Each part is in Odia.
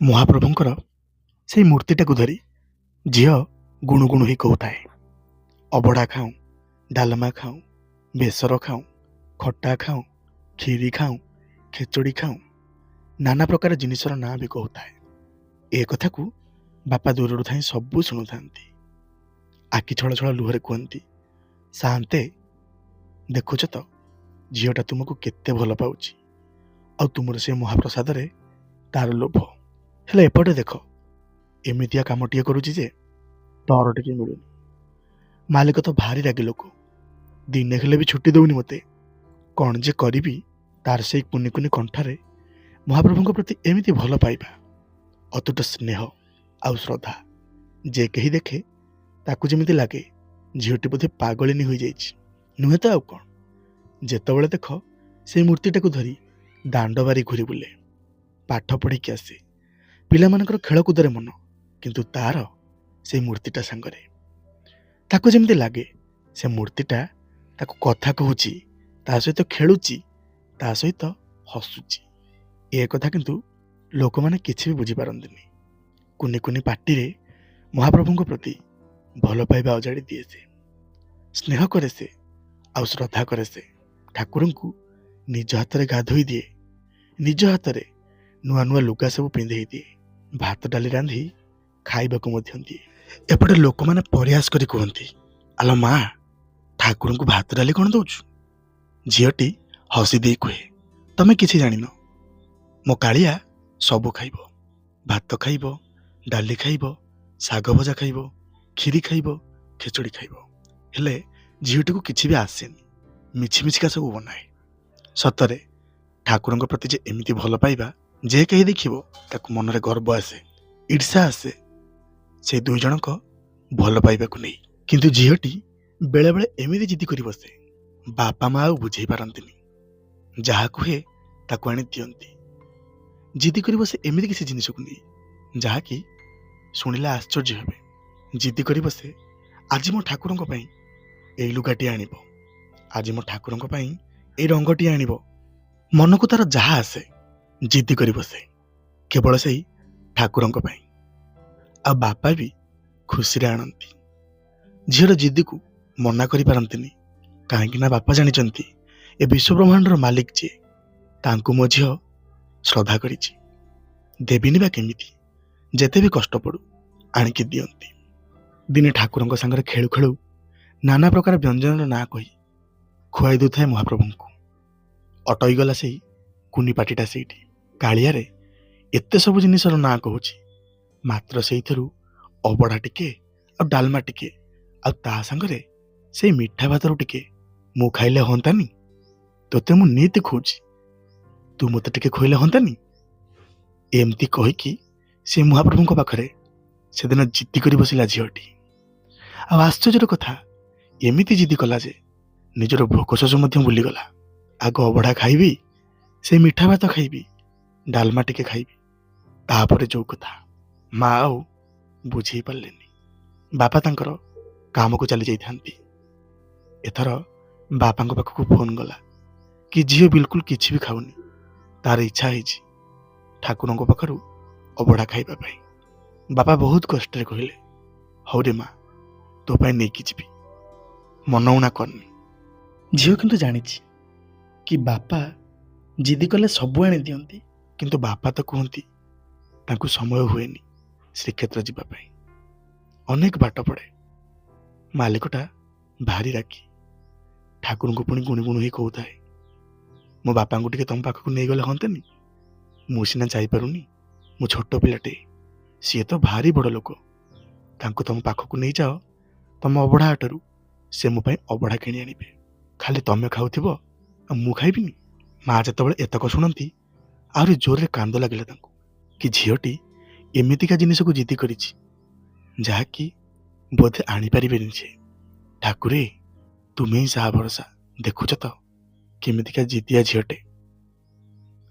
ମହାପ୍ରଭୁଙ୍କର ସେଇ ମୂର୍ତ୍ତିଟାକୁ ଧରି ଝିଅ ଗୁଣୁ ଗୁଣୁ ହେଇ କହୁଥାଏ, ଅବଢ଼ା ଖାଉଁ, ଡାଲମା ଖାଉଁ, ବେସର ଖାଉଁ, ଖଟା ଖାଉଁ, କ୍ଷୀରି ଖାଉଁ, ଖେଚୁଡ଼ି ଖାଉଁ, ନାନା ପ୍ରକାର ଜିନିଷର ନାଁ ବି କହୁଥାଏ। ଏ କଥାକୁ ବାପା ଦୂରରୁ ଥାଇ ସବୁ ଶୁଣୁଥାନ୍ତି। ଆଖି ଛଳ ଛଳ ଲୁହରେ କୁହନ୍ତି, ସାନ୍ତେ, ଦେଖୁଛ ତ ଝିଅଟା ତୁମକୁ କେତେ ଭଲ ପାଉଛି, ଆଉ ତୁମର ସେ ମହାପ୍ରସାଦରେ ତାର ଲୋଭ। ହେଲେ ଏପଟେ ଦେଖ, ଏମିତିଆ କାମଟିଏ କରୁଛି ଯେ ତର ଟିକେ ମିଳୁନି। ମାଲିକ ତ ଭାରି ରାଗି ଲୋକ, ଦିନେ ହେଲେ ବି ଛୁଟି ଦେଉନି ମୋତେ। କ'ଣ ଯେ କରିବି ତାର ସେଇ କୁନି କୁନି କଣ୍ଠାରେ ମହାପ୍ରଭୁଙ୍କ ପ୍ରତି ଏମିତି ଭଲ ପାଇବା, ଅତୁଟ ସ୍ନେହ ଆଉ ଶ୍ରଦ୍ଧା, ଯେ କେହି ଦେଖେ ତାକୁ ଯେମିତି ଲାଗେ ଝିଅଟି ବୋଧେ ପାଗଳିନୀ ହୋଇଯାଇଛି। ନୁହେଁ ତ ଆଉ କ'ଣ? ଯେତେବେଳେ ଦେଖ ସେଇ ମୂର୍ତ୍ତିଟାକୁ ଧରି ଦାଣ୍ଡ ବାରି ଘୁରି ବୁଲେ, ପାଠ ପଢ଼ିକି ଆସେ। ପିଲାମାନଙ୍କର ଖେଳକୁଦରେ ମନ, କିନ୍ତୁ ତାର ସେଇ ମୂର୍ତ୍ତିଟା ସାଙ୍ଗରେ। ତାକୁ ଯେମିତି ଲାଗେ ସେ ମୂର୍ତ୍ତିଟା ତାକୁ କଥା କହୁଛି, ତା ସହିତ ଖେଳୁଛି, ତା ସହିତ ହସୁଛି। ଏ କଥା କିନ୍ତୁ ଲୋକମାନେ କିଛି ବି ବୁଝିପାରନ୍ତିନି। କୁନି କୁନି ପାଟିରେ ମହାପ୍ରଭୁଙ୍କ ପ୍ରତି ଭଲ ପାଇବା ଅଜାଡ଼ି ଦିଏ ସେ। ସ୍ନେହ କରେ ସେ, ଆଉ ଶ୍ରଦ୍ଧା କରେ ସେ। ଠାକୁରଙ୍କୁ ନିଜ ହାତରେ ଗାଧୋଇ ଦିଏ, ନିଜ ହାତରେ ନୂଆ ନୂଆ ଲୁଗା ସବୁ ପିନ୍ଧେଇ ଦିଏ, ଭାତ ଡାଲି ରାନ୍ଧି ଖାଇବାକୁ ମଧ୍ୟ ଦିଏ। ଏପଟେ ଲୋକମାନେ ପରିହାସ କରି କୁହନ୍ତି, ଆଲୋ ମା, ଠାକୁରଙ୍କୁ ଭାତ ଡାଲି କ'ଣ ଦଉଛୁ? ଝିଅଟି ହସି ଦେଇ କୁହେ, ତମେ କିଛି ଜାଣିନ, ମୋ କାଳିଆ ସବୁ ଖାଇବ। ଭାତ ଖାଇବ, ଡାଲି ଖାଇବ, ଶାଗ ଭଜା ଖାଇବ, କ୍ଷୀରି ଖାଇବ, ଖେଚୁଡ଼ି ଖାଇବ। ହେଲେ ଝିଅଟିକୁ କିଛି ବି ଆସେନି, ମିଛିମିଛିକା ସବୁ ବନାଏ। ସତରେ ଠାକୁରଙ୍କ ପ୍ରତି ଯେ ଏମିତି ଭଲ ପାଇବା, ଯେ କେହି ଦେଖିବ ତାକୁ ମନରେ ଗର୍ବ ଆସେ, ଈର୍ଷା ଆସେ ସେ ଦୁଇ ଜଣଙ୍କ ଭଲ ପାଇବାକୁ ନେଇ। କିନ୍ତୁ ଝିଅଟି ବେଳେବେଳେ ଏମିତି ଜିଦି କରି ବସେ, ବାପା ମା ଆଉ ବୁଝେଇ ପାରନ୍ତିନି। ଯାହା କୁହେ ତାକୁ ଆଣି ଦିଅନ୍ତି। ଜିଦି କରି ବସେ ଏମିତି କିଛି ଜିନିଷକୁ ନେଇ ଯାହାକି ଶୁଣିଲେ ଆଶ୍ଚର୍ଯ୍ୟ ହେବେ। ଜିଦି କରି ବସେ, ଆଜି ମୋ ଠାକୁରଙ୍କ ପାଇଁ ଏଇ ଲୁଗାଟି ଆଣିବ, ଆଜି ମୋ ଠାକୁରଙ୍କ ପାଇଁ ଏଇ ରଙ୍ଗଟି ଆଣିବ। ମନକୁ ତାର ଯାହା ଆସେ ଜିଦି କରି ବସେ, କେବଳ ସେଇ ଠାକୁରଙ୍କ ପାଇଁ। ଆଉ ବାପା ବି ଖୁସିରେ ଆଣନ୍ତି। ଝିଅର ଜିଦିକୁ ମନା କରିପାରନ୍ତିନି, କାହିଁକି ନା ବାପା ଜାଣିଛନ୍ତି ଏ ବିଶ୍ୱବ୍ରହ୍ମାଣ୍ଡର ମାଲିକ ଯିଏ, ତାଙ୍କୁ ମୋ ଝିଅ ଶ୍ରଦ୍ଧା କରିଛି। ଦେବିନି ବା କେମିତି? ଯେତେ ବି କଷ୍ଟ ପଡ଼ୁ ଆଣିକି ଦିଅନ୍ତି। ଦିନେ ଠାକୁରଙ୍କ ସାଙ୍ଗରେ ଖେଳୁ ଖେଳୁ ନାନା ପ୍ରକାର ବ୍ୟଞ୍ଜନର ନାଁ କହି ଖୁଆଇ ଦେଉଥାଏ ମହାପ୍ରଭୁଙ୍କୁ। ଅଟଇଗଲା ସେଇ କୁନି ପାଟିଟା ସେଇଠି। କାଳିଆରେ ଏତେ ସବୁ ଜିନିଷର ନାଁ କହୁଛି, ମାତ୍ର ସେଇଥିରୁ ଅବଢ଼ା ଟିକେ ଆଉ ଡାଲମା ଟିକେ, ଆଉ ତା ସାଙ୍ଗରେ ସେଇ ମିଠା ଭାତରୁ ଟିକେ ମୁଁ ଖାଇଲେ ହୁଅନ୍ତାନି? ତୋତେ ମୁଁ ନିତି ଖୁଉଛି, ତୁ ମୋତେ ଟିକେ ଖୋଇଲେ ହୁଅନ୍ତାନି? ଏମିତି କହିକି ସେ ମହାପ୍ରଭୁଙ୍କ ପାଖରେ ସେଦିନ ଜିଦି କରି ବସିଲା ଝିଅଟି। ଆଉ ଆଶ୍ଚର୍ଯ୍ୟର କଥା, ଏମିତି ଜିଦି କଲା ଯେ ନିଜର ଭୋକ ଶୋଷ ମଧ୍ୟ ଭୁଲିଗଲା। ଆଗ ଅବଢ଼ା ଖାଇବି, ସେ ମିଠା ଭାତ ଖାଇବି, ଡାଲମା ଟିକେ ଖାଇବି, ତାପରେ ଯୋଉ କଥା। ମା ଆଉ ବୁଝେଇ ପାରିଲେନି। ବାପା ତାଙ୍କର କାମକୁ ଚାଲି ଯାଇଥାନ୍ତି। ଏଥର ବାପାଙ୍କ ପାଖକୁ ଫୋନ୍ ଗଲା କି ଝିଅ ବିଲକୁଲ କିଛି ବି ଖାଉନି, ତାର ଇଚ୍ଛା ହେଇଛି ଠାକୁରଙ୍କ ପାଖରୁ ଅବଢ଼ା ଖାଇବା ପାଇଁ। ବାପା ବହୁତ କଷ୍ଟରେ କହିଲେ, ହଉରେ ମା, ତୋ ପାଇଁ ନେଇକି ଯିବି, ମନ ଉଣା କରନି। ଝିଅ କିନ୍ତୁ ଜାଣିଛି କି ବାପା ଜିଦି କଲେ ସବୁ ଆଣି ଦିଅନ୍ତି, କିନ୍ତୁ ବାପା ତ କୁହନ୍ତି ତାଙ୍କୁ ସମୟ ହୁଏନି ଶ୍ରୀକ୍ଷେତ୍ର ଯିବା ପାଇଁ, ଅନେକ ବାଟ ପଡ଼େ। ମାଲିକଟା ଭାରି ରାଗି। ଠାକୁରଙ୍କୁ ପୁଣି ଗୁଣି ଗୁଣି ହେଇ କହୁଥାଏ, ମୋ ବାପାଙ୍କୁ ଟିକେ ତମ ପାଖକୁ ନେଇଗଲେ ହଅନ୍ତାନି? ମୁଁ ସିନା ଯାଇପାରୁନି, ମୁଁ ଛୋଟ ପିଲାଟେ, ସିଏ ତ ଭାରି ବଡ଼ ଲୋକ, ତାଙ୍କୁ ତମ ପାଖକୁ ନେଇଯାଅ, ତମ ଅବଢ଼ା ହାଟରୁ ସେ ମୋ ପାଇଁ ଅବଢ଼ା କିଣି ଆଣିବେ। ଖାଲି ତମେ ଖାଉଥିବ ଆଉ ମୁଁ ଖାଇବିନି। ମା ଯେତେବେଳେ ଏତକ ଶୁଣନ୍ତି ଆହୁରି ଜୋରରେ କାନ୍ଦ ଲାଗିଲା ତାଙ୍କୁ, କି ଝିଅଟି ଏମିତିକା ଜିନିଷକୁ ଜିଦି କରିଛି ଯାହାକି ବୋଧେ ଆଣିପାରିବେନି ସେ। ଠାକୁରେ, ତୁମେ ହିଁ ସାହା ଭରସା, ଦେଖୁଛ ତ କେମିତିକା ଜିଦିଆ ଝିଅଟେ।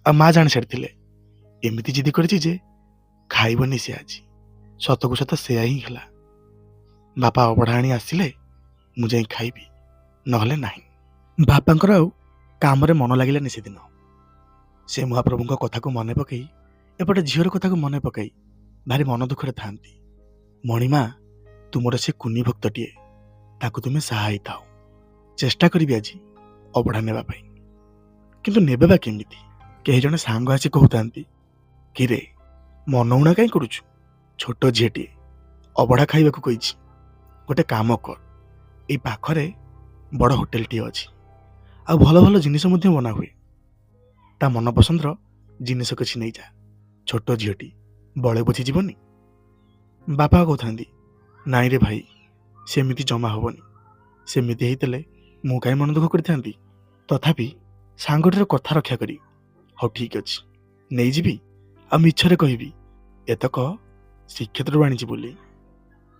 ଆଉ ମା ଜାଣି ସାରିଥିଲେ ଏମିତି ଜିଦି କରିଛି ଯେ ଖାଇବନି ସେ ଆଜି। ସତକୁ ସତ ସେୟା ହିଁ ହେଲା। ବାପା ଅବଢ଼ା ଆଣି ଆସିଲେ ମୁଁ ଯାଇ ଖାଇବି, ନହେଲେ ନାହିଁ। ବାପାଙ୍କର ଆଉ କାମରେ ମନ ଲାଗିଲାନି ସେଦିନ। ସେ ମହାପ୍ରଭୁଙ୍କ କଥାକୁ ମନେ ପକାଇ ଏପଟେ ଝିଅର କଥାକୁ ମନେ ପକାଇ ଭାରି ମନ ଦୁଃଖରେ ଥାନ୍ତି। ମଣିମା, ତୁମର ସେ କୁନି ଭକ୍ତଟିଏ, ତାକୁ ତୁମେ ସାହା ହେଇଥାଅ। ଚେଷ୍ଟା କରିବି ଆଜି ଅବଢ଼ା ନେବା ପାଇଁ। କିନ୍ତୁ ନେବେ ବା କେମିତି? କେହି ଜଣେ ସାଙ୍ଗ ଆସି କହୁଥାନ୍ତି, କିରେ ମନଉଣା କାହିଁ କରୁଛୁ? ଛୋଟ ଝିଅଟିଏ ଅବଢ଼ା ଖାଇବାକୁ କହିଛି। ଗୋଟେ କାମ କର, ଏଇ ପାଖରେ ବଡ଼ ହୋଟେଲଟିଏ ଅଛି, ଆଉ ଭଲ ଭଲ ଜିନିଷ ମଧ୍ୟ ବନାହୁଏ। ତା ମନପସନ୍ଦର ଜିନିଷ କିଛି ନେଇଯା। ଛୋଟ ଝିଅଟି ବଳେ ବୁଝିଯିବନି। ବାପା କହୁଥାନ୍ତି, ନାଇଁରେ ଭାଇ, ସେମିତି ଜମା ହବନି। ସେମିତି ହେଇଥିଲେ ମୁଁ କାହିଁ ମନ ଦୁଃଖ କରିଥାନ୍ତି। ତଥାପି ସାଙ୍ଗଟିର କଥା ରକ୍ଷା କରି, ହଉ ଠିକ୍ ଅଛି, ନେଇଯିବି। ଆଉ ମିଛରେ କହିବି ଏତକ ଶ୍ରୀକ୍ଷେତ୍ରରୁ ଆଣିଛି ବୋଲି।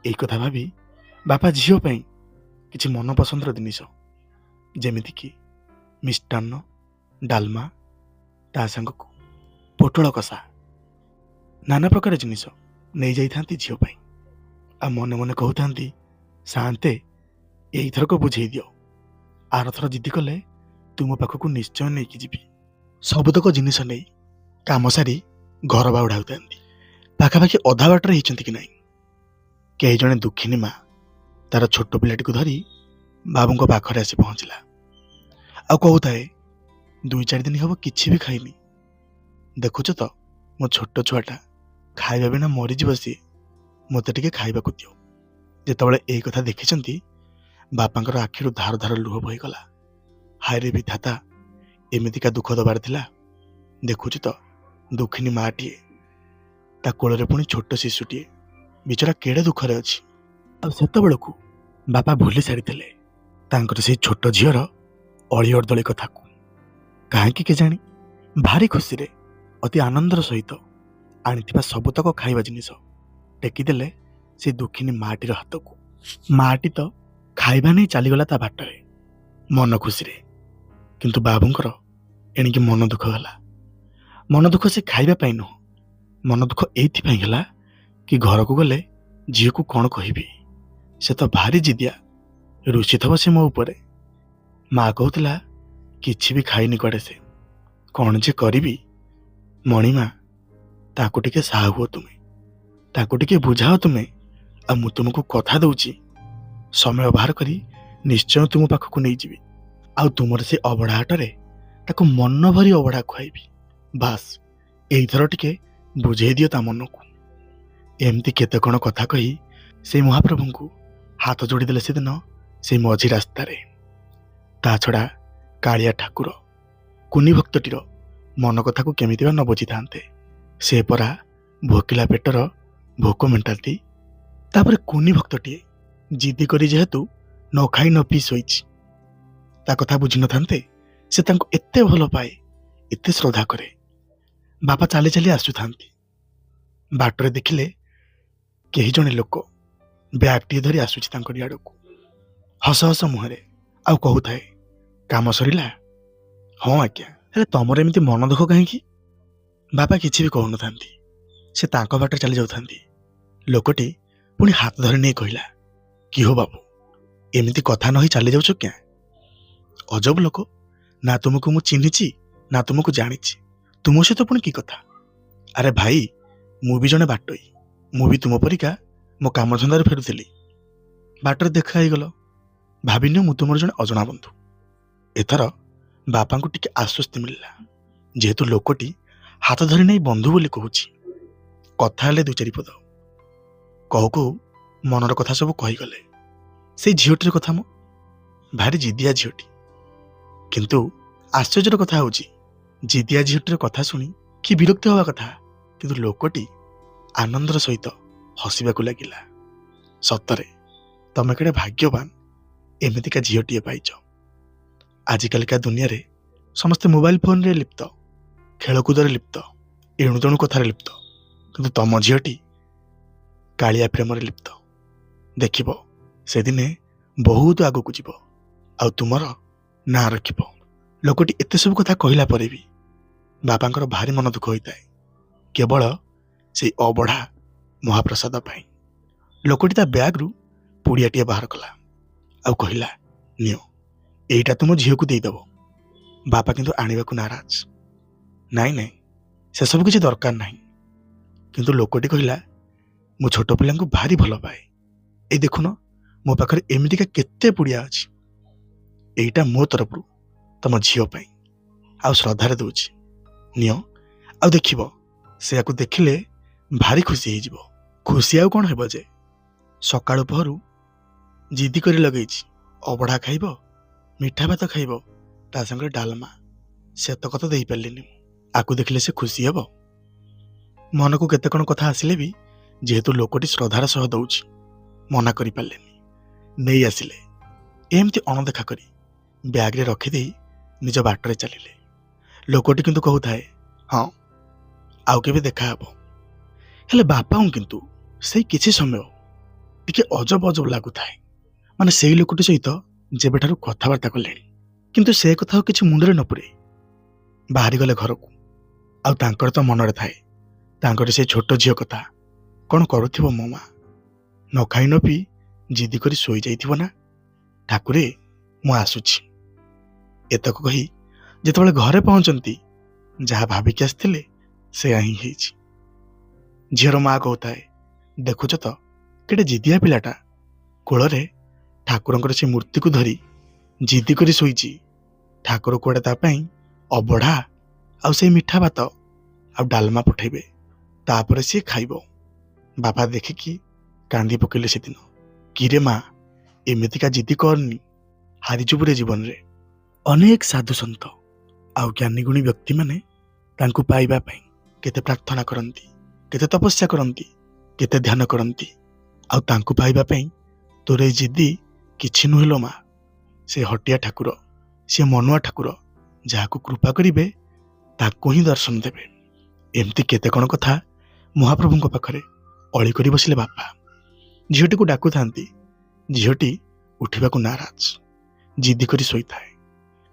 ଏଇ କଥା ଭାବି ବାପା ଝିଅ ପାଇଁ କିଛି ମନପସନ୍ଦର ଜିନିଷ, ଯେମିତିକି ମିଷ୍ଟାନ୍ନ, ଡାଲମା, ତା ସାଙ୍ଗକୁ ପୋଟଳ କଷା, ନାନା ପ୍ରକାର ଜିନିଷ ନେଇଯାଇଥାନ୍ତି ଝିଅ ପାଇଁ। ଆଉ ମନେ ମନେ କହୁଥାନ୍ତି, ସାନ୍ତେ ଏଇଥରକ ବୁଝେଇ ଦିଅ, ଆରଥର ଜିଦି କଲେ ତୁମ ପାଖକୁ ନିଶ୍ଚୟ ନେଇକି ଯିବି। ସବୁତକ ଜିନିଷ ନେଇ କାମ ସାରି ଘର ବାହୁଡ଼ାଉଥାନ୍ତି। ପାଖାପାଖି ଅଧା ବାଟରେ ହେଇଛନ୍ତି କି ନାହିଁ, କେହି ଜଣେ ଦୁଃଖିନୀ ମା ତାର ଛୋଟ ପିଲାଟିକୁ ଧରି ବାବୁଙ୍କ ପାଖରେ ଆସି ପହଞ୍ଚିଲା। ଆଉ କହୁଥାଏ, 2-4 ଦିନ ହେବ କିଛି ବି ଖାଇନି। ଦେଖୁଛ ତ ମୋ ଛୋଟ ଛୁଆଟା ଖାଇବା ବିନା ମରିଯିବ ସିଏ, ମୋତେ ଟିକେ ଖାଇବାକୁ ଦିଅ। ଯେତେବେଳେ ଏଇ କଥା ଦେଖିଛନ୍ତି, ବାପାଙ୍କର ଆଖିରୁ ଧାର ଧାର ଲୁହ ବହିଗଲା। ହାୟରେ ବିଧାତା, ଏମିତିକା ଦୁଃଖ ଦେବାର ଥିଲା। ଦେଖୁଛୁ ତ ଦୁଃଖିନୀ ମାଟିଏ, ତା କୋଳରେ ପୁଣି ଛୋଟ ଶିଶୁଟିଏ, ବିଚରା କେଡ଼େ ଦୁଃଖରେ ଅଛି। ଆଉ ସେତେବେଳକୁ ବାପା ଭୁଲି ସାରିଥିଲେ ତାଙ୍କର ସେଇ ଛୋଟ ଝିଅର ଅଳି ଅର୍ଦ୍ଦଳି କଥାକୁ। କାହିଁକି କେଜାଣି ଭାରି ଖୁସିରେ ଅତି ଆନନ୍ଦର ସହିତ ଆଣିଥିବା ସବୁତକ ଖାଇବା ଜିନିଷ ଟେକିଦେଲେ ସେ ଦୁଃଖିନୀ ମାଟିର ହାତକୁ। ମାଟି ତ ଖାଇବା ନେଇ ଚାଲିଗଲା ତା ବାଟରେ ମନ ଖୁସିରେ। କିନ୍ତୁ ବାବୁଙ୍କର ଏଣିକି ମନ ଦୁଃଖ ହେଲା। ମନ ଦୁଃଖ ସେ ଖାଇବା ପାଇଁ ନୁହଁ, ମନ ଦୁଃଖ ଏଇଥିପାଇଁ ହେଲା କି ଘରକୁ ଗଲେ ଝିଅକୁ କ'ଣ କହିବି? ସେ ତ ଭାରି ଜିଦିଆ, ରୁଷିଥବ ସେ ମୋ ଉପରେ। ମା କହୁଥିଲା, କିଛି ବି ଖାଇନି କୁଆଡ଼େ ସେ, କ'ଣ ଯେ କରିବି? ମଣିମା, ତାକୁ ଟିକେ ସାହା ହୁଅ ତୁମେ, ତାକୁ ଟିକେ ବୁଝାଅ ତୁମେ। ଆଉ ମୁଁ ତୁମକୁ କଥା ଦେଉଛି, ସମୟ ବାହାର କରି ନିଶ୍ଚୟ ତୁମ ପାଖକୁ ନେଇଯିବି। ଆଉ ତୁମର ସେ ଅବଢ଼ା ହାଟରେ ତାକୁ ମନ ଭରି ଅବଢ଼ା ଖୁଆଇବି। ବାସ୍ ଏଇଥର ଟିକେ ବୁଝେଇ ଦିଅ ତା ମନକୁ। ଏମିତି କେତେ କ'ଣ କଥା କହି ସେଇ ମହାପ୍ରଭୁଙ୍କୁ ହାତ ଯୋଡ଼ିଦେଲେ ସେଦିନ ସେଇ ମଝି ରାସ୍ତାରେ। ତା ଛଡ଼ା କାଳିଆ ଠାକୁର କୁନି ଭକ୍ତଟିର ମନ କଥାକୁ କେମିତି ବା ନ ବୁଝିଥାନ୍ତେ? ସେ ପରା ଭୋକିଲା ପେଟର ଭୋକ ମେଣ୍ଟାନ୍ତି। ତାପରେ କୁନି ଭକ୍ତଟିଏ ଜିଦି କରି ଯେହେତୁ ନ ଖାଇ ନ ପିଇ ଶୋଇଛି, ତା କଥା ବୁଝିନଥାନ୍ତେ? ସେ ତାଙ୍କୁ ଏତେ ଭଲ ପାଏ, ଏତେ ଶ୍ରଦ୍ଧା କରେ। ବାପା ଚାଲି ଚାଲି ଆସୁଥାନ୍ତି, ବାଟରେ ଦେଖିଲେ କେହି ଜଣେ ଲୋକ ବ୍ୟାଗଟିଏ ଧରି ଆସୁଛି ତାଙ୍କରି ଆଡ଼କୁ, ହସ ହସ ମୁହଁରେ। ଆଉ କହୁଥାଏ, କାମ ସରିଲା? ହଁ ଆଜ୍ଞା। ହେଲେ ତମର ଏମିତି ମନ ଦୁଃଖ କାହିଁକି? ବାପା କିଛି ବି କହୁନଥାନ୍ତି, ସେ ତାଙ୍କ ବାଟରେ ଚାଲି ଯାଉଥାନ୍ତି। ଲୋକଟି ପୁଣି ହାତ ଧରି ନେଇ କହିଲା, କି ହୋ ବାବୁ, ଏମିତି କଥା ନ ହେଇ ଚାଲି ଯାଉଛ କ୍ୟା? ଅଜବ ଲୋକ, ନା ତୁମକୁ ମୁଁ ଚିହ୍ନିଛି ନା ତୁମକୁ ଜାଣିଛି, ତୁମ ସହିତ ପୁଣି କି କଥା? ଆରେ ଭାଇ, ମୁଁ ବି ଜଣେ ବାଟୋଇ, ମୁଁ ବି ତୁମ ପରିକା ମୋ କାମଧନ୍ଦାରେ ଫେରୁଥିଲି। ବାଟରେ ଦେଖା ହେଇଗଲ, ଭାବିନିଅ ମୁଁ ତୁମର ଜଣେ ଅଜଣା ବନ୍ଧୁ। ଏଥର ବାପାଙ୍କୁ ଟିକେ ଆଶ୍ୱସ୍ତି ମିଳିଲା, ଯେହେତୁ ଲୋକଟି ହାତ ଧରି ନେଇ ବନ୍ଧୁ ବୋଲି କହୁଛି। କଥା ହେଲେ 2-4 ପଦ, କହୁ କହୁ ମନର କଥା ସବୁ କହିଗଲେ। ସେଇ ଝିଅଟିର କଥା ମ, ଭାରି ଜିଦିଆ ଝିଅଟି। କିନ୍ତୁ ଆଶ୍ଚର୍ଯ୍ୟର କଥା ହେଉଛି, ଜିଦିଆ ଝିଅଟିର କଥା ଶୁଣି କି ବିରକ୍ତି ହେବା କଥା, କିନ୍ତୁ ଲୋକଟି ଆନନ୍ଦର ସହିତ ହସିବାକୁ ଲାଗିଲା। ସତରେ ତମେ କେଡ଼େ ଭାଗ୍ୟବାନ ଏମିତିକା ଝିଅଟିଏ ପାଇଛ। ଆଜିକାଲିକା ଦୁନିଆରେ ସମସ୍ତେ ମୋବାଇଲ ଫୋନରେ ଲିପ୍ତ, ଖେଳକୁଦରେ ଲିପ୍ତ, ଏଣୁ ତେଣୁ କଥାରେ ଲିପ୍ତ, କିନ୍ତୁ ତମ ଝିଅଟି କାଳିଆ ପ୍ରେମରେ ଲିପ୍ତ। ଦେଖିବ ସେଦିନେ ବହୁତ ଆଗକୁ ଯିବ, ଆଉ ତୁମର ନାଁ ରଖିବ। ଲୋକଟି ଏତେ ସବୁ କଥା କହିଲା ପରେ ବି ବାପାଙ୍କର ଭାରି ମନ ଦୁଃଖ ହୋଇଥାଏ, କେବଳ ସେଇ ଅବଢ଼ା ମହାପ୍ରସାଦ ପାଇଁ। ଲୋକଟି ତା ବ୍ୟାଗରୁ ପୁଡ଼ିଆଟିଏ ବାହାର କଲା, ଆଉ କହିଲା, ନିଅ, ଏଇଟା ତୁମ ଝିଅକୁ ଦେଇଦେବ। ବାପା କିନ୍ତୁ ଆଣିବାକୁ ନାରାଜ। ନାଇଁ ନାଇଁ, ସେସବୁ କିଛି ଦରକାର ନାହିଁ, କିନ୍ତୁ ଲୋକଟି କହିଲା, ମୁଁ ଛୋଟ ପିଲାଙ୍କୁ ଭାରି ଭଲ ପାଏ। ଏଇ ଦେଖୁନ, ମୋ ପାଖରେ ଏମିତିକା କେତେ ପୁଡ଼ିଆ ଅଛି। ଏଇଟା ମୋ ତରଫରୁ ତମ ଝିଅ ପାଇଁ, ଆଉ ଶ୍ରଦ୍ଧାରେ ଦଉଛି। ନିଅ, ଆଉ ଦେଖିବ ସେ ୟାକୁ ଦେଖିଲେ ଭାରି ଖୁସି ହେଇଯିବ। ଖୁସି ଆଉ କ'ଣ ହେବ ଯେ, ସକାଳୁ ପହରୁ ଜିଦି କରି ଲଗେଇଛି, ଅବଢ଼ା ଖାଇବ, ମିଠା ଭାତ ଖାଇବ, ତା ସାଙ୍ଗରେ ଡାଲମା। ସେତକ ତ ଦେଇପାରିଲିନି। ଆକୁ ଦେଖିଲେ ସେ ଖୁସି ହେବ? ମନକୁ କେତେ କ'ଣ କଥା ଆସିଲେ ବି ଯେହେତୁ ଲୋକଟି ଶ୍ରଦ୍ଧାର ସହ ଦଉଛି, ମନା କରିପାରିଲେନି। ନେଇ ଆସିଲେ। ଏମିତି ଅଣଦେଖା କରି ବ୍ୟାଗ୍ରେ ରଖିଦେଇ ନିଜ ବାଟରେ ଚାଲିଲେ। ଲୋକଟି କିନ୍ତୁ କହୁଥାଏ, ହଁ ଆଉ କେବେ ଦେଖାହେବ। ହେଲେ ବାପାଙ୍କୁ କିନ୍ତୁ ସେଇ କିଛି ସମୟ ଟିକେ ଅଜବ ଅଜବ ଲାଗୁଥାଏ। ମାନେ ସେଇ ଲୋକଟି ସହିତ ଯେବେଠାରୁ କଥାବାର୍ତ୍ତା କଲେଣି, କିନ୍ତୁ ସେ କଥା ଆଉ କିଛି ମୁଣ୍ଡରେ ନ ପୁରେଇ ବାହାରିଗଲେ ଘରକୁ। ଆଉ ତାଙ୍କର ତ ମନରେ ଥାଏ, ତାଙ୍କର ସେ ଛୋଟ ଝିଅ କଥା କ'ଣ କରୁଥିବ ମୋ ମା। ନ ଖାଇ ନ ପିଇ ଜିଦି କରି ଶୋଇଯାଇଥିବ ନା। ଠାକୁରେ, ମୁଁ ଆସୁଛି। ଏତକ କହି ଯେତେବେଳେ ଘରେ ପହଞ୍ଚନ୍ତି, ଯାହା ଭାବିକି ଆସିଥିଲେ ସେୟା ହିଁ ହେଇଛି। ଝିଅର ମା କହୁଥାଏ, ଦେଖୁଛ ତ କେଡ଼େ ଜିଦିଆ ପିଲାଟା, କୋଳରେ ଠାକୁରଙ୍କର ସେ ମୂର୍ତ୍ତିକୁ ଧରି ଜିଦି କରି ଶୋଇଛି। ଠାକୁର କୁଆଡ଼େ ତା ପାଇଁ ଅବଢ଼ା ଆଉ ସେଇ ମିଠା ଭାତ ଆଉ ଡାଲମା ପଠେଇବେ, ତାପରେ ସିଏ ଖାଇବ। ବାପା ଦେଖିକି କାନ୍ଦି ପକେଇଲେ ସେଦିନ। କିରେ ମା, ଏମିତିକା ଜିଦି କରନି, ହାରିଯିବୁରେ ଜୀବନରେ। ଅନେକ ସାଧୁସନ୍ଥ ଆଉ ଜ୍ଞାନୀଗୁଣୀ ବ୍ୟକ୍ତିମାନେ ତାଙ୍କୁ ପାଇବା ପାଇଁ କେତେ ପ୍ରାର୍ଥନା କରନ୍ତି, କେତେ ତପସ୍ୟା କରନ୍ତି, କେତେ ଧ୍ୟାନ କରନ୍ତି। ଆଉ ତାଙ୍କୁ ପାଇବା ପାଇଁ ତୋର ଏଇ ଜିଦି କିଛି ନୁହେଁ ଲୋ ମା। ସେ ହଟିଆ ଠାକୁର, ସେ ମନୁଆ ଠାକୁର, ଯାହାକୁ କୃପା କରିବେ ତାକୁ ହିଁ ଦର୍ଶନ ଦେବେ। ଏମିତି କେତେ କ'ଣ କଥା ମହାପ୍ରଭୁଙ୍କ ପାଖରେ ଅଳି କରି ବସିଲେ ବାପା। ଝିଅଟିକୁ ଡାକୁଥାନ୍ତି। ଝିଅଟି ଉଠିବାକୁ ନାରାଜ, ଜିଦି କରି ଶୋଇଥାଏ।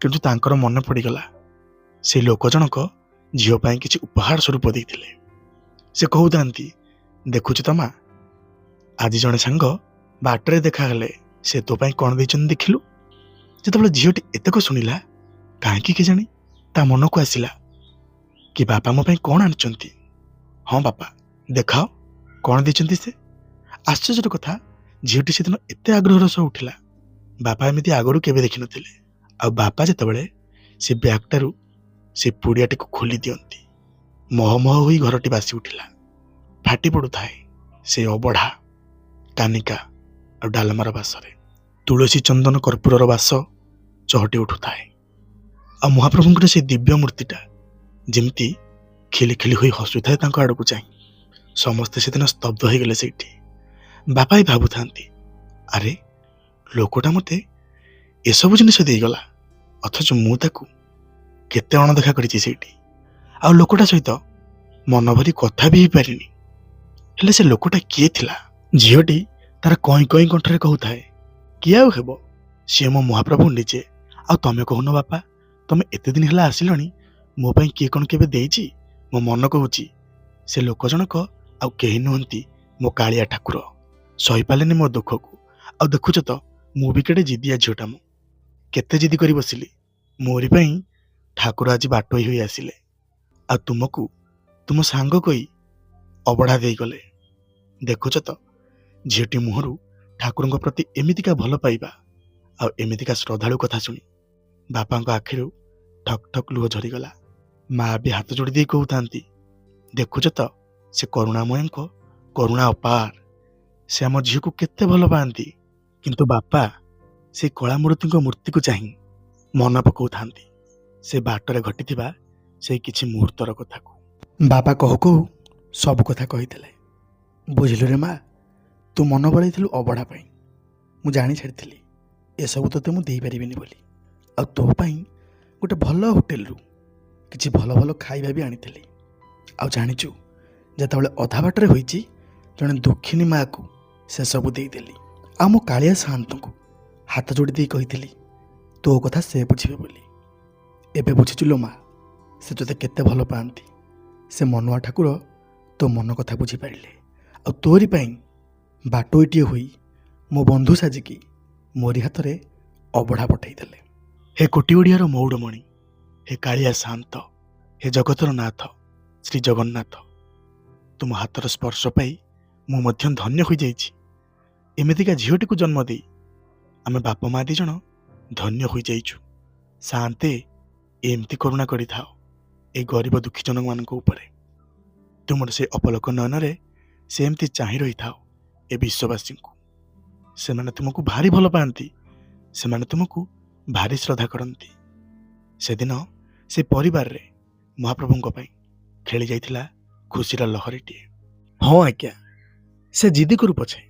କିନ୍ତୁ ତାଙ୍କର ମନେ ପଡ଼ିଗଲା ସେ ଲୋକ ଜଣକ ଝିଅ ପାଇଁ କିଛି ଉପହାର ସ୍ୱରୂପ ଦେଇଥିଲେ। ସେ କହୁଥାନ୍ତି, ଦେଖୁଛୁ ତ ମା, ଆଜି ଜଣେ ସାଙ୍ଗ ବାଟରେ ଦେଖାହେଲେ, ସେ ତୋ ପାଇଁ କ'ଣ ଦେଇଛନ୍ତି ଦେଖିଲୁ। ଯେତେବେଳେ ଝିଅଟି ଏତକ ଶୁଣିଲା, କାହିଁକି କେଜାଣି ତା ମନକୁ ଆସିଲା କି ବାପା ମୋ ପାଇଁ କ'ଣ ଆଣିଛନ୍ତି। ହଁ ବାପା, ଦେଖାଅ କ'ଣ ଦେଇଛନ୍ତି ସେ। ଆଶ୍ଚର୍ଯ୍ୟର କଥା, ଝିଅଟି ସେଦିନ ଏତେ ଆଗ୍ରହର ସହ ଉଠିଲା। ବାପା ଏମିତି ଆଗରୁ କେବେ ଦେଖିନଥିଲେ। ଆଉ ବାପା ଯେତେବେଳେ ସେ ବ୍ୟାଗ୍ଟାରୁ ସେ ପୁଡ଼ିଆଟିକୁ ଖୋଲି ଦିଅନ୍ତି, ମହ ମହ ହୋଇ ଘରଟି ବାସି ଉଠିଲା। ଫାଟି ପଡ଼ୁଥାଏ ସେ ଅବଢ଼ା, କାନିକା ଆଉ ଡାଲମାର ବାସରେ। ତୁଳସୀ ଚନ୍ଦନ କର୍ପୂରର ବାସ ଚହଟି ଉଠୁଥାଏ। ଆଉ ମହାପ୍ରଭୁଙ୍କର ସେ ଦିବ୍ୟ ମୂର୍ତ୍ତିଟା ଯେମିତି ଖିଲି ଖିଲି ହୋଇ ହସୁଥାଏ ତାଙ୍କ ଆଡ଼କୁ ଚାହିଁ। ସମସ୍ତେ ସେଦିନ ସ୍ତବ୍ଧ ହୋଇଗଲେ ସେଇଠି। ବାପା ହିଁ ଭାବୁଥାନ୍ତି, ଆରେ ଲୋକଟା ମୋତେ ଏସବୁ ଜିନିଷ ଦେଇଗଲା, ଅଥଚ ମୁଁ ତାକୁ କେତେ ଅଣଦେଖା କରିଛି ସେଇଠି। ଆଉ ଲୋକଟା ସହିତ ମନ ଭରି କଥା ବି ହେଇପାରିନି। ହେଲେ ସେ ଲୋକଟା କିଏ ଥିଲା? ଝିଅଟି ତାର କଇଁ କଇଁ କଣ୍ଠରେ କହୁଥାଏ, କିଏ ଆଉ ହେବ, ସିଏ ମୋ ମହାପ୍ରଭୁ ନିଜେ। ଆଉ ତମେ କହୁନ ବାପା, ତମେ ଏତେ ଦିନ ହେଲା ଆସିଲଣି, ମୋ ପାଇଁ କିଏ କ'ଣ କେବେ ଦେଇଛି? ମୋ ମନ କହୁଛି ସେ ଲୋକ ଜଣକ ଆଉ କେହି ନୁହନ୍ତି, ମୋ କାଳିଆ ଠାକୁର। ସହିପାରିଲେନି ମୋ ଦୁଃଖକୁ। ଆଉ ଦେଖୁଛ ତ, ମୁଁ ବି କେଡ଼େ ଜିଦିଆ ଝିଅଟା। ମୁଁ କେତେ ଜିଦି କରି ବସିଲି, ମୋରି ପାଇଁ ଠାକୁର ଆଜି ବାଟୋଇ ହୋଇ ଆସିଲେ। ଆଉ ତୁମକୁ ତୁମ ସାଙ୍ଗ କହି ଅବଢ଼ା ଦେଇଗଲେ। ଦେଖୁଛ ତ, ଝିଅଟି ମୁହଁରୁ ଠାକୁରଙ୍କ ପ୍ରତି ଏମିତିକା ଭଲ ପାଇବା ଆଉ ଏମିତିକା ଶ୍ରଦ୍ଧାଳୁ କଥା ଶୁଣି ବାପାଙ୍କ ଆଖିରୁ ଠକ୍ ଠକ୍ ଲୁହ ଝରିଗଲା। ମା ବି ହାତ ଯୋଡ଼ି ଦେଇ କହୁଥାନ୍ତି, ଦେଖୁଛ ତ, ସେ କରୁଣାମୟଙ୍କ କରୁଣା ଅପାର। ସେ ଆମ ଝିଅକୁ କେତେ ଭଲ ପାଆନ୍ତି। କିନ୍ତୁ ବାପା ସେ କଳାମୂର୍ତ୍ତିଙ୍କ ମୂର୍ତ୍ତିକୁ ଚାହିଁ ମନ ପକାଉଥାନ୍ତି ସେ ବାଟରେ ଘଟିଥିବା ସେଇ କିଛି ମୁହୂର୍ତ୍ତର କଥାକୁ। ବାପା କହୁ କହୁ ସବୁ କଥା କହିଥିଲେ। ବୁଝିଲୁ ରେ ମା, ତୁ ମନ ବଳେଇଥିଲୁ ଅବଢ଼ା ପାଇଁ। ମୁଁ ଜାଣି ଛାଡ଼ିଥିଲି ଏସବୁ ତୋତେ ମୁଁ ଦେଇପାରିବିନି ବୋଲି। ଆଉ ତୋ ପାଇଁ ଗୋଟେ ଭଲ ହୋଟେଲରୁ କିଛି ଭଲ ଭଲ ଖାଇବା ବି ଆଣିଥିଲି। ଆଉ ଜାଣିଛୁ, ଯେତେବେଳେ ଅଧା ବାଟରେ ହୋଇଛି, ଜଣେ ଦୁଃଖିନୀ ମାଆକୁ ସେସବୁ ଦେଇଦେଲି। ଆଉ ମୋ କାଳିଆ ସାଆନ୍ତଙ୍କୁ ହାତ ଯୋଡ଼ି ଦେଇ କହିଥିଲି, ତୋ କଥା ସେ ବୁଝିବେ ବୋଲି। ଏବେ ବୁଝିଛୁ ଲୋ ମା, ସେ ତୋତେ କେତେ ଭଲ ପାଆନ୍ତି। ସେ ମନୁଆ ଠାକୁର ତୋ ମନ କଥା ବୁଝିପାରିଲେ। ଆଉ ତୋରି ପାଇଁ ବାଟୋଇଟିଏ ହୋଇ ମୋ ବନ୍ଧୁ ସାଜିକି ମୋରି ହାତରେ ଅବଢ଼ା ପଠାଇଦେଲେ। ହେ କୋଟି ଓଡ଼ିଆର ମଉଡ଼ମଣି, ହେ କାଳିଆ ସାଆନ୍ତ, ହେ ଜଗତର ନାଥ ଶ୍ରୀ ଜଗନ୍ନାଥ, ତୁମ ହାତର ସ୍ପର୍ଶ ପାଇ ମୁଁ ମଧ୍ୟ ଧନ୍ୟ ହୋଇଯାଇଛି। ଏମିତିକା ଝିଅଟିକୁ ଜନ୍ମ ଦେଇ ଆମେ ବାପ ମା ଦି ଜଣ ଧନ୍ୟ ହୋଇଯାଇଛୁ। ଶାନ୍ତେ ଏମିତି କରୁଣା କରିଥାଅ ଏ ଗରିବ ଦୁଃଖୀ ଜନମାନଙ୍କ ଉପରେ। ତୁମର ସେ ଅପଲକ ନୟନରେ ସେମିତି ଚାହିଁ ରହିଥାଅ ଏ ବିଶ୍ୱବାସୀଙ୍କୁ। ସେମାନେ ତୁମକୁ ଭାରି ଭଲ ପାଆନ୍ତି, ସେମାନେ ତୁମକୁ ଭାରି ଶ୍ରଦ୍ଧା କରନ୍ତି। ସେଦିନ ସେ ପରିବାରରେ ମହାପ୍ରଭୁଙ୍କ ପାଇଁ ଖେଳି ଯାଇଥିଲା ଖୁସିର ଲହରୀଟିଏ। ହଁ ଆଜ୍ଞା, ସେ ଜିଦି କରୁ ପଛେ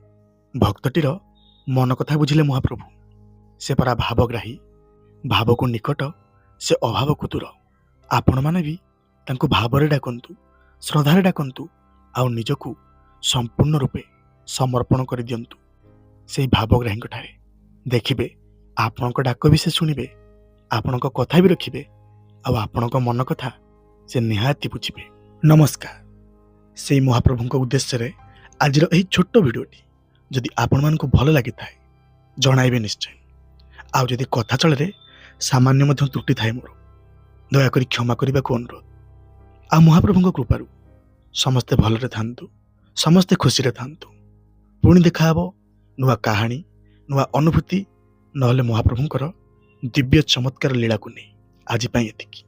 ଭକ୍ତଟିର ମନ କଥା ବୁଝିଲେ ମହାପ୍ରଭୁ। ସେ ପରା ଭାବଗ୍ରାହୀ, ଭାବକୁ ନିକଟ, ସେ ଅଭାବକୁ ଦୂର। ଆପଣମାନେ ବି ତାଙ୍କୁ ଭାବରେ ଡାକନ୍ତୁ, ଶ୍ରଦ୍ଧାରେ ଡାକନ୍ତୁ, ଆଉ ନିଜକୁ ସମ୍ପୂର୍ଣ୍ଣ ରୂପେ ସମର୍ପଣ କରିଦିଅନ୍ତୁ ସେଇ ଭାବଗ୍ରାହୀଙ୍କଠାରେ। ଦେଖିବେ ଆପଣଙ୍କ ଡାକ ବି ସେ ଶୁଣିବେ, ଆପଣଙ୍କ କଥା ବି ରଖିବେ, ଆଉ ଆପଣଙ୍କ ମନ କଥା ସେ ନିହାତି ବୁଝିବେ। ନମସ୍କାର। ସେଇ ମହାପ୍ରଭୁଙ୍କ ଉଦ୍ଦେଶ୍ୟରେ ଆଜିର ଏହି ଛୋଟ ଭିଡ଼ିଓଟି ଯଦି ଆପଣମାନଙ୍କୁ ଭଲ ଲାଗିଥାଏ ଜଣାଇବେ ନିଶ୍ଚୟ। ଆଉ ଯଦି କଥା ଚଳରେ ସାମାନ୍ୟ ମଧ୍ୟ ତ୍ରୁଟି ଥାଏ ମୋର, ଦୟାକରି କ୍ଷମା କରିବାକୁ ଅନୁରୋଧ। ଆଉ ମହାପ୍ରଭୁଙ୍କ କୃପାରୁ ସମସ୍ତେ ଭଲରେ ଥାନ୍ତୁ, ସମସ୍ତେ ଖୁସିରେ ଥାନ୍ତୁ। ପୁଣି ଦେଖାହେବ ନୂଆ କାହାଣୀ, ନୂଆ ଅନୁଭୂତି, ନହେଲେ ମହାପ୍ରଭୁଙ୍କର ଦିବ୍ୟ ଚମତ୍କାର ଲୀଳାକୁ ନେଇ। ଆଜି ପାଇଁ ଏତିକି।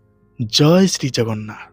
ଜୟ ଶ୍ରୀ ଜଗନ୍ନାଥ।